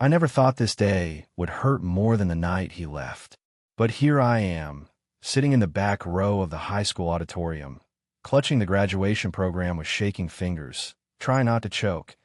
I never thought this day would hurt more than the night he left. But here I am, sitting in the back row of the high school auditorium, clutching the graduation program with shaking fingers, trying not to choke,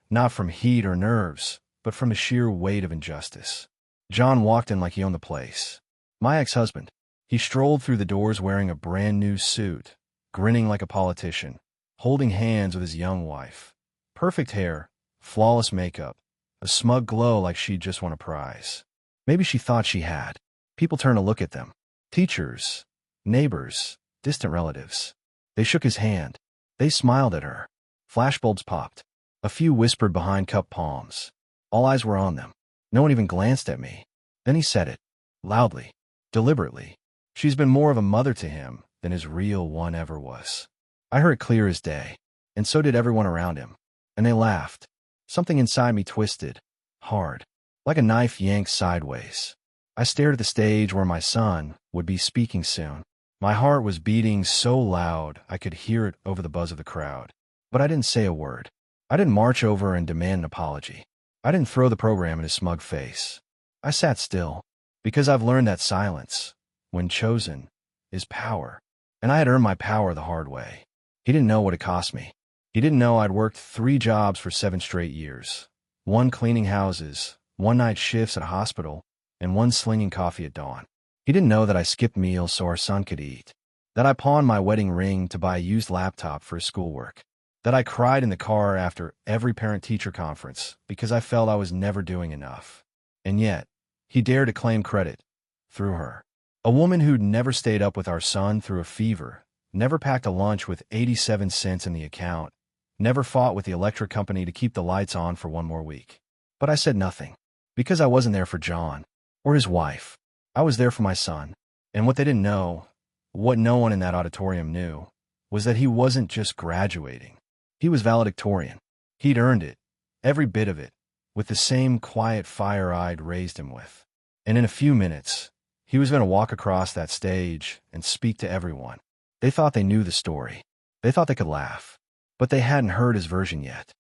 not from heat or nerves, but from the sheer weight of injustice. John walked in like he owned the place. My ex-husband. He strolled through the doors wearing a brand-new suit, grinning like a politician, holding hands with his young wife. Perfect hair, flawless makeup, a smug glow like she'd just won a prize. Maybe she thought she had. People turned to look at them. Teachers, neighbors, distant relatives. They shook his hand. They smiled at her. Flashbulbs popped. A few whispered behind cupped palms. All eyes were on them. No one even glanced at me. Then he said it. Loudly. Deliberately. She's been more of a mother to him than his real one ever was. I heard it clear as day. And so did everyone around him. And they laughed. Something inside me twisted. Hard. Like a knife yanked sideways. I stared at the stage where my son would be speaking soon. My heart was beating so loud I could hear it over the buzz of the crowd. But I didn't say a word. I didn't march over and demand an apology. I didn't throw the program in his smug face. I sat still, because I've learned that silence, when chosen, is power. And I had earned my power the hard way. He didn't know what it cost me. He didn't know I'd worked 3 jobs for 7 straight years. 1 cleaning houses, 1 night shifts at a hospital, and 1 slinging coffee at dawn. He didn't know that I skipped meals so our son could eat. That I pawned my wedding ring to buy a used laptop for his schoolwork. That I cried in the car after every parent-teacher conference because I felt I was never doing enough. And yet, he dared to claim credit, through her. A woman who'd never stayed up with our son through a fever, never packed a lunch with 87 cents in the account, never fought with the electric company to keep the lights on for 1 more week. But I said nothing, because I wasn't there for John, or his wife. I was there for my son. And what they didn't know, what no one in that auditorium knew, was that he wasn't just graduating. He was valedictorian. He'd earned it, every bit of it, with the same quiet fire I'd raised him with. And in a few minutes, he was going to walk across that stage and speak to everyone. They thought they knew the story. They thought they could laugh. But they hadn't heard his version yet.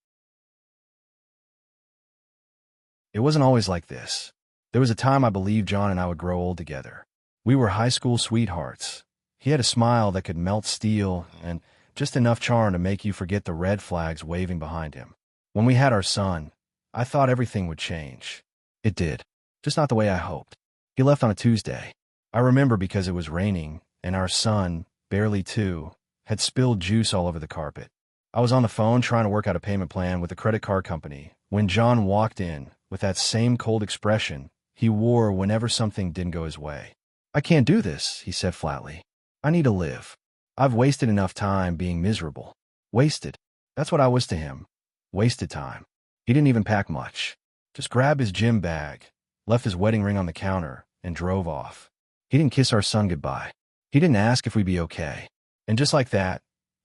It wasn't always like this. There was a time I believed John and I would grow old together. We were high school sweethearts. He had a smile that could melt steel and just enough charm to make you forget the red flags waving behind him. When we had our son, I thought everything would change. It did. Just not the way I hoped. He left on a Tuesday. I remember because it was raining, and our son, barely 2, had spilled juice all over the carpet. I was on the phone trying to work out a payment plan with the credit card company when John walked in with that same cold expression he wore whenever something didn't go his way. "I can't do this," he said flatly. "I need to live. I've wasted enough time being miserable." Wasted. That's what I was to him. Wasted time. He didn't even pack much. Just grabbed his gym bag, left his wedding ring on the counter, and drove off. He didn't kiss our son goodbye. He didn't ask if we'd be okay. And just like that,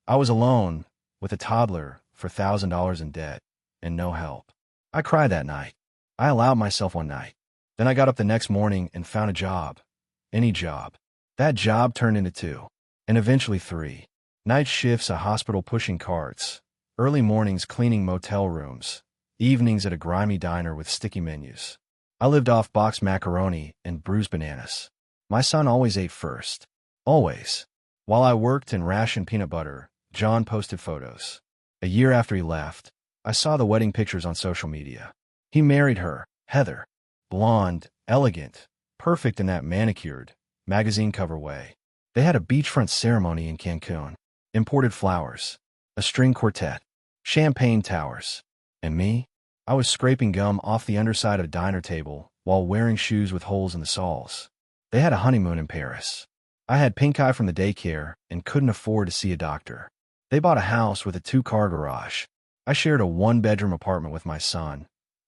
I was alone with a toddler for $1,000 in debt and no help. I cried that night. I allowed myself one night. Then I got up the next morning and found a job. Any job. That job turned into 2. And eventually 3. Night shifts at hospital pushing carts, early mornings cleaning motel rooms, evenings at a grimy diner with sticky menus. I lived off boxed macaroni and bruised bananas. My son always ate first. Always. While I worked and rationed peanut butter, John posted photos. A year after he left, I saw the wedding pictures on social media. He married her, Heather. Blonde, elegant, perfect in that manicured, magazine cover way. They had a beachfront ceremony in Cancun, imported flowers, a string quartet, champagne towers. And me? I was scraping gum off the underside of a diner table while wearing shoes with holes in the soles. They had a honeymoon in Paris. I had pink eye from the daycare and couldn't afford to see a doctor. They bought a house with a 2-car garage. I shared a 1-bedroom apartment with my son,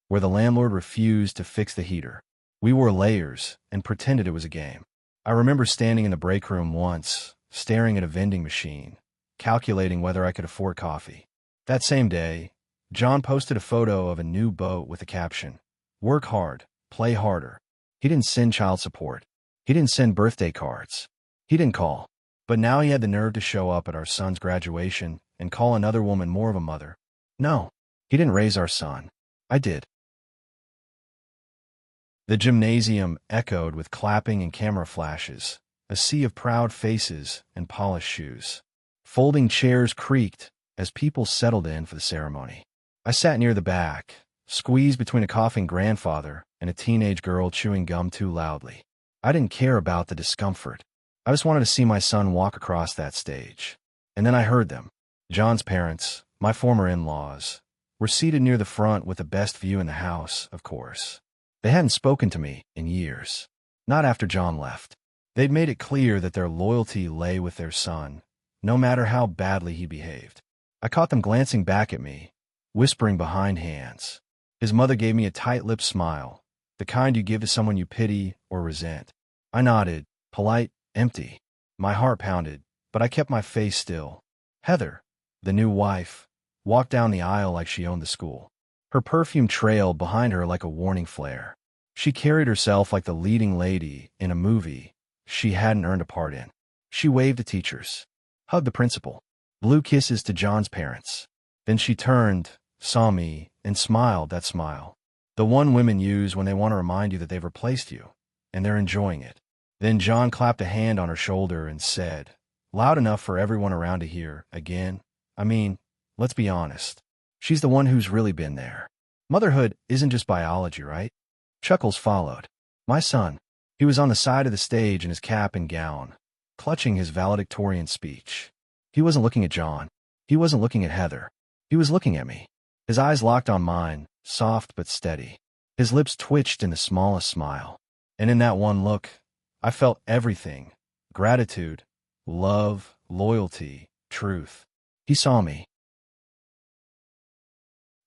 where the landlord refused to fix the heater. We wore layers and pretended it was a game. I remember standing in the break room once, staring at a vending machine, calculating whether I could afford coffee. That same day, John posted a photo of a new boat with a caption, "Work hard, play harder." He didn't send child support. He didn't send birthday cards. He didn't call. But now he had the nerve to show up at our son's graduation and call another woman more of a mother. No, he didn't raise our son. I did. The gymnasium echoed with clapping and camera flashes, a sea of proud faces and polished shoes. Folding chairs creaked as people settled in for the ceremony. I sat near the back, squeezed between a coughing grandfather and a teenage girl chewing gum too loudly. I didn't care about the discomfort. I just wanted to see my son walk across that stage. And then I heard them. John's parents, my former in-laws, were seated near the front with the best view in the house, of course. They hadn't spoken to me in years. Not after John left. They'd made it clear that their loyalty lay with their son, no matter how badly he behaved. I caught them glancing back at me, whispering behind hands. His mother gave me a tight-lipped smile, the kind you give to someone you pity or resent. I nodded, polite, empty. My heart pounded, but I kept my face still. Heather, the new wife, walked down the aisle like she owned the school. Her perfume trailed behind her like a warning flare. She carried herself like the leading lady in a movie she hadn't earned a part in. She waved to teachers, hugged the principal, blew kisses to John's parents. Then she turned, saw me, and smiled that smile. The one women use when they want to remind you that they've replaced you, and they're enjoying it. Then John clapped a hand on her shoulder and said, loud enough for everyone around to hear, again, I mean, let's be honest. She's the one who's really been there. Motherhood isn't just biology, right? Chuckles followed. My son. He was on the side of the stage in his cap and gown, clutching his valedictorian speech. He wasn't looking at John. He wasn't looking at Heather. He was looking at me. His eyes locked on mine, soft but steady. His lips twitched in the smallest smile. And in that one look, I felt everything. Gratitude, love, loyalty, truth. He saw me.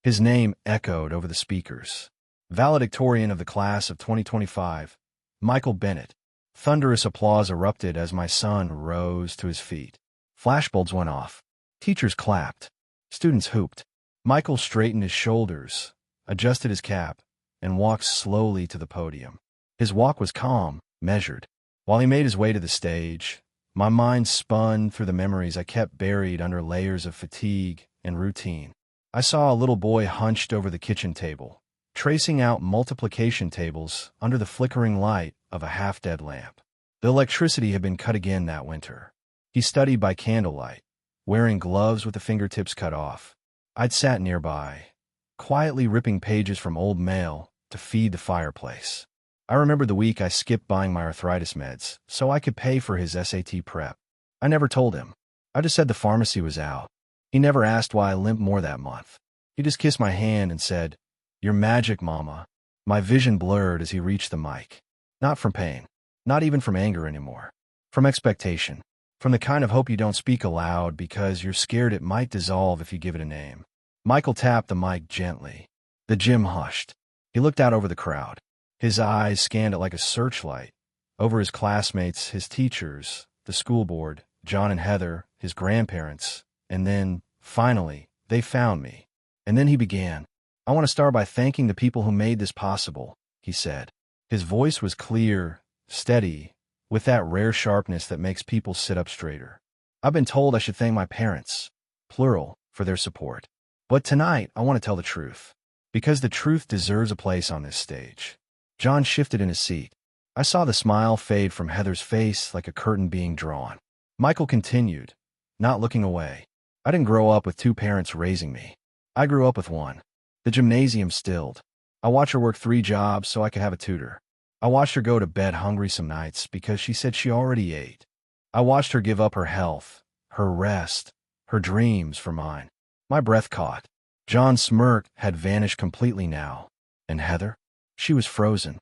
His name echoed over the speakers. Valedictorian of the class of 2025, Michael Bennett. Thunderous applause erupted as my son rose to his feet. Flashbulbs went off. Teachers clapped. Students hooped. Michael straightened his shoulders, adjusted his cap, and walked slowly to the podium. His walk was calm, measured. While he made his way to the stage, my mind spun through the memories I kept buried under layers of fatigue and routine. I saw a little boy hunched over the kitchen table, tracing out multiplication tables under the flickering light of a half-dead lamp. The electricity had been cut again that winter. He studied by candlelight, wearing gloves with the fingertips cut off. I'd sat nearby, quietly ripping pages from old mail to feed the fireplace. I remember the week I skipped buying my arthritis meds so I could pay for his SAT prep. I never told him. I just said the pharmacy was out. He never asked why I limped more that month. He just kissed my hand and said, "You're magic, Mama." My vision blurred as he reached the mic. Not from pain. Not even from anger anymore. From expectation. From the kind of hope you don't speak aloud because you're scared it might dissolve if you give it a name. Michael tapped the mic gently. The gym hushed. He looked out over the crowd. His eyes scanned it like a searchlight. Over his classmates, his teachers, the school board, John and Heather, his grandparents. And then, finally, they found me. And then he began. "I want to start by thanking the people who made this possible," he said. His voice was clear, steady, with that rare sharpness that makes people sit up straighter. I've been told I should thank my parents, plural, for their support. But tonight, I want to tell the truth. Because the truth deserves a place on this stage. John shifted in his seat. I saw the smile fade from Heather's face like a curtain being drawn. Michael continued, not looking away. I didn't grow up with two parents raising me. I grew up with one. The gymnasium stilled. I watched her work 3 jobs so I could have a tutor. I watched her go to bed hungry some nights because she said she already ate. I watched her give up her health, her rest, her dreams for mine. My breath caught. John's smirk had vanished completely now. And Heather? She was frozen.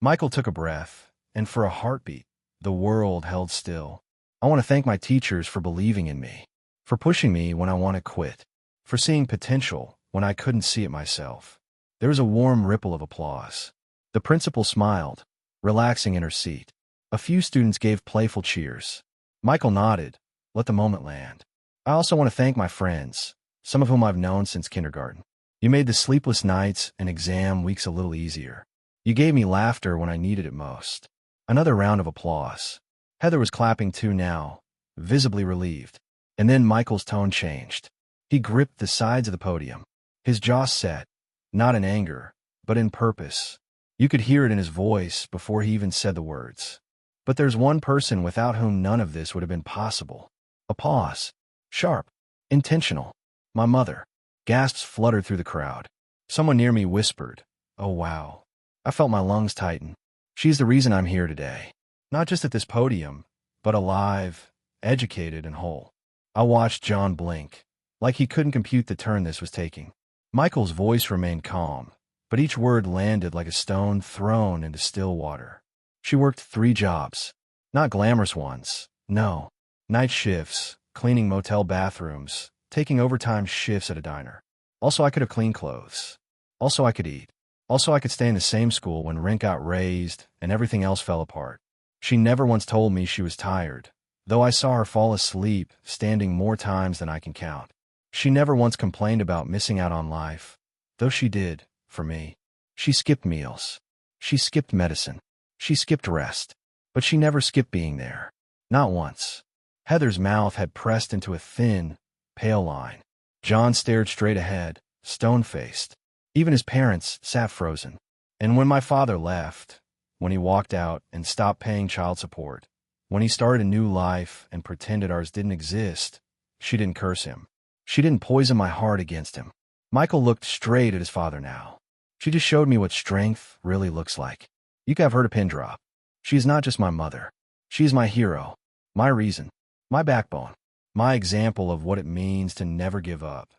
Michael took a breath, and for a heartbeat, the world held still. I want to thank my teachers for believing in me, for pushing me when I want to quit, for seeing potential when I couldn't see it myself. There was a warm ripple of applause. The principal smiled, relaxing in her seat. A few students gave playful cheers. Michael nodded, let the moment land. I also want to thank my friends, some of whom I've known since kindergarten. You made the sleepless nights and exam weeks a little easier. You gave me laughter when I needed it most. Another round of applause. Heather was clapping too now, visibly relieved. And then Michael's tone changed. He gripped the sides of the podium. His jaw set, not in anger, but in purpose. You could hear it in his voice before he even said the words. But there's one person without whom none of this would have been possible. A pause. Sharp. Intentional. My mother. Gasps fluttered through the crowd. Someone near me whispered, "Oh wow." I felt my lungs tighten. She's the reason I'm here today. Not just at this podium, but alive, educated, and whole. I watched John blink, like he couldn't compute the turn this was taking. Michael's voice remained calm, but each word landed like a stone thrown into still water. She worked 3 jobs. Not glamorous ones, no. Night shifts, cleaning motel bathrooms, taking overtime shifts at a diner. Also, I could have cleaned clothes. Also, I could eat. Also, I could stay in the same school when rent got raised and everything else fell apart. She never once told me she was tired, though I saw her fall asleep standing more times than I can count. She never once complained about missing out on life, though she did, for me. She skipped meals. She skipped medicine. She skipped rest. But she never skipped being there. Not once. Heather's mouth had pressed into a thin, pale line. John stared straight ahead, stone-faced. Even his parents sat frozen. And when my father left, when he walked out and stopped paying child support, when he started a new life and pretended ours didn't exist, she didn't curse him. She didn't poison my heart against him. Michael looked straight at his father now. She just showed me what strength really looks like. You could have heard a pin drop. She is not just my mother. She is my hero, my reason, my backbone, my example of what it means to never give up,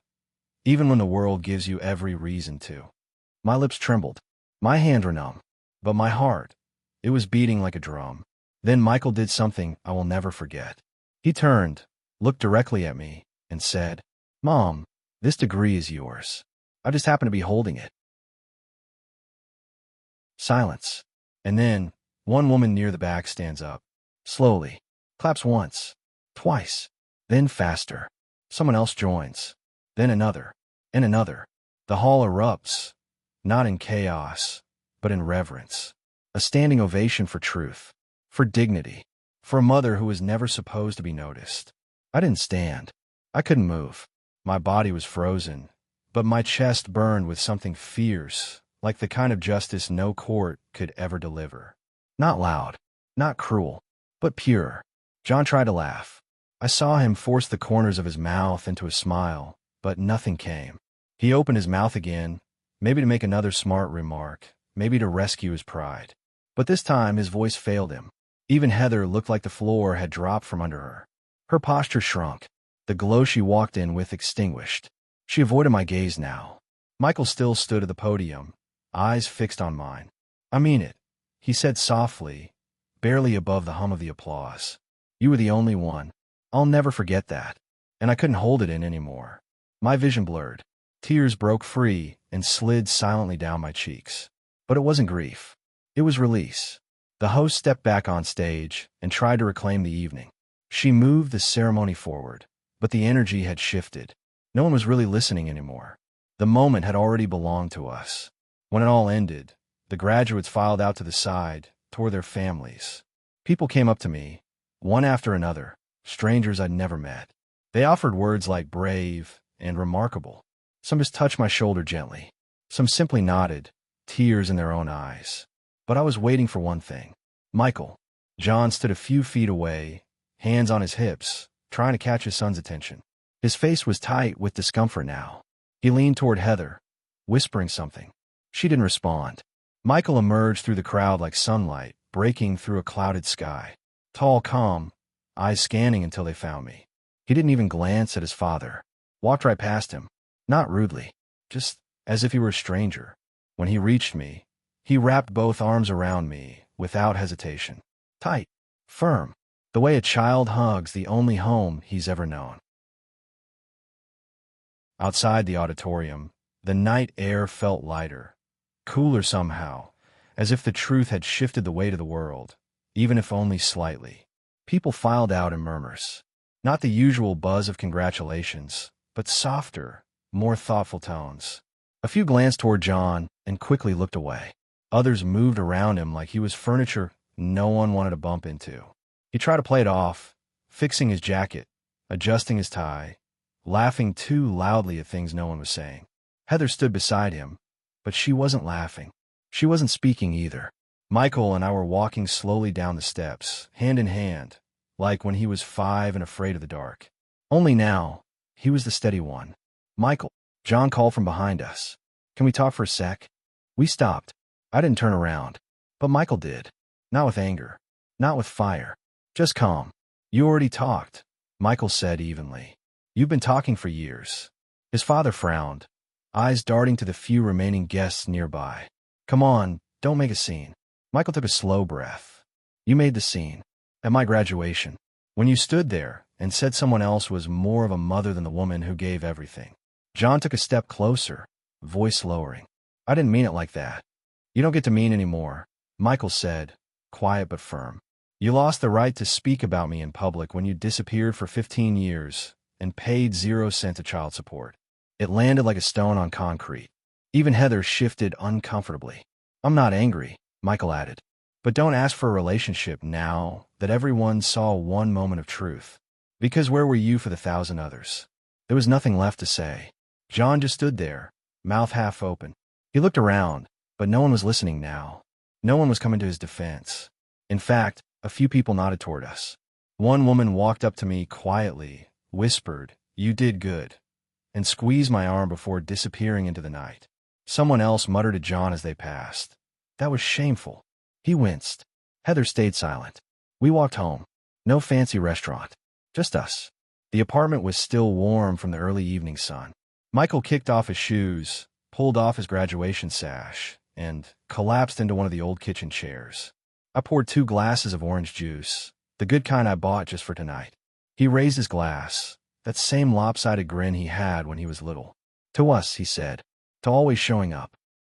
even when the world gives you every reason to. My lips trembled. My hands were numb. But my heart, it was beating like a drum. Then Michael did something I will never forget. He turned, looked directly at me, and said, "Mom, this degree is yours. I just happen to be holding it." Silence. And then, one woman near the back stands up. Slowly. Claps once. Twice. Then faster. Someone else joins. Then another. And another. The hall erupts. Not in chaos, but in reverence. A standing ovation for truth. For dignity. For a mother who was never supposed to be noticed. I didn't stand. I couldn't move. My body was frozen, but my chest burned with something fierce, like the kind of justice no court could ever deliver. Not loud, not cruel, but pure. John tried to laugh. I saw him force the corners of his mouth into a smile, but nothing came. He opened his mouth again, maybe to make another smart remark, maybe to rescue his pride. But this time his voice failed him. Even Heather looked like the floor had dropped from under her. Her posture shrunk. The glow she walked in with extinguished. She avoided my gaze now. Michael still stood at the podium, eyes fixed on mine. "I mean it," he said softly, barely above the hum of the applause. "You were the only one. I'll never forget that." And I couldn't hold it in anymore. My vision blurred. Tears broke free and slid silently down my cheeks. But it wasn't grief. It was release. The host stepped back on stage and tried to reclaim the evening. She moved the ceremony forward, but the energy had shifted. No one was really listening anymore. The moment had already belonged to us. When it all ended, the graduates filed out to the side, toward their families. People came up to me, one after another, strangers I'd never met. They offered words like brave and remarkable. Some just touched my shoulder gently. Some simply nodded, tears in their own eyes. But I was waiting for one thing. Michael. John stood a few feet away, hands on his hips, trying to catch his son's attention. His face was tight with discomfort now. He leaned toward Heather, whispering something. She didn't respond. Michael emerged through the crowd like sunlight, breaking through a clouded sky. Tall, calm, eyes scanning until they found me. He didn't even glance at his father. Walked right past him. Not rudely, just as if he were a stranger. When he reached me, he wrapped both arms around me, without hesitation. Tight, firm, the way a child hugs the only home he's ever known. Outside the auditorium, the night air felt lighter, cooler somehow, as if the truth had shifted the weight of the world, even if only slightly. People filed out in murmurs. Not the usual buzz of congratulations, but softer, more thoughtful tones. A few glanced toward John and quickly looked away. Others moved around him like he was furniture no one wanted to bump into. He tried to play it off, fixing his jacket, adjusting his tie, laughing too loudly at things no one was saying. Heather stood beside him, But she wasn't laughing. She wasn't speaking either. Michael and I were walking slowly down the steps, hand in hand, like when he was 5 and afraid of the dark. Only now, he was the steady one. "Michael," John called from behind us. "Can we talk for a sec?" We stopped. I didn't turn around. But Michael did. Not with anger. Not with fire. Just calm. "You already talked," Michael said evenly. "You've been talking for years." His father frowned, eyes darting to the few remaining guests nearby. "Come on, don't make a scene." Michael took a slow breath. "You made the scene. At my graduation. When you stood there and said someone else was more of a mother than the woman who gave everything." John took a step closer, voice lowering. "I didn't mean it like that." "You don't get to mean anymore," Michael said, quiet but firm. "You lost the right to speak about me in public when you disappeared for 15 years and paid 0 cents of child support." It landed like a stone on concrete. Even Heather shifted uncomfortably. "I'm not angry," Michael added. "But don't ask for a relationship now that everyone saw one moment of truth. Because where were you for the 1,000 others?" There was nothing left to say. John just stood there, mouth half open. He looked around, but no one was listening now. No one was coming to his defense. In fact, a few people nodded toward us. One woman walked up to me quietly, whispered, "You did good," and squeezed my arm before disappearing into the night. Someone else muttered to John as they passed, "That was shameful." He winced. Heather stayed silent. We walked home. No fancy restaurant. Just us. The apartment was still warm from the early evening sun. Michael kicked off his shoes, pulled off his graduation sash, and collapsed into one of the old kitchen chairs. I poured 2 glasses of orange juice, the good kind I bought just for tonight. He raised his glass, that same lopsided grin he had when he was little. "To us," he said. "To always showing up."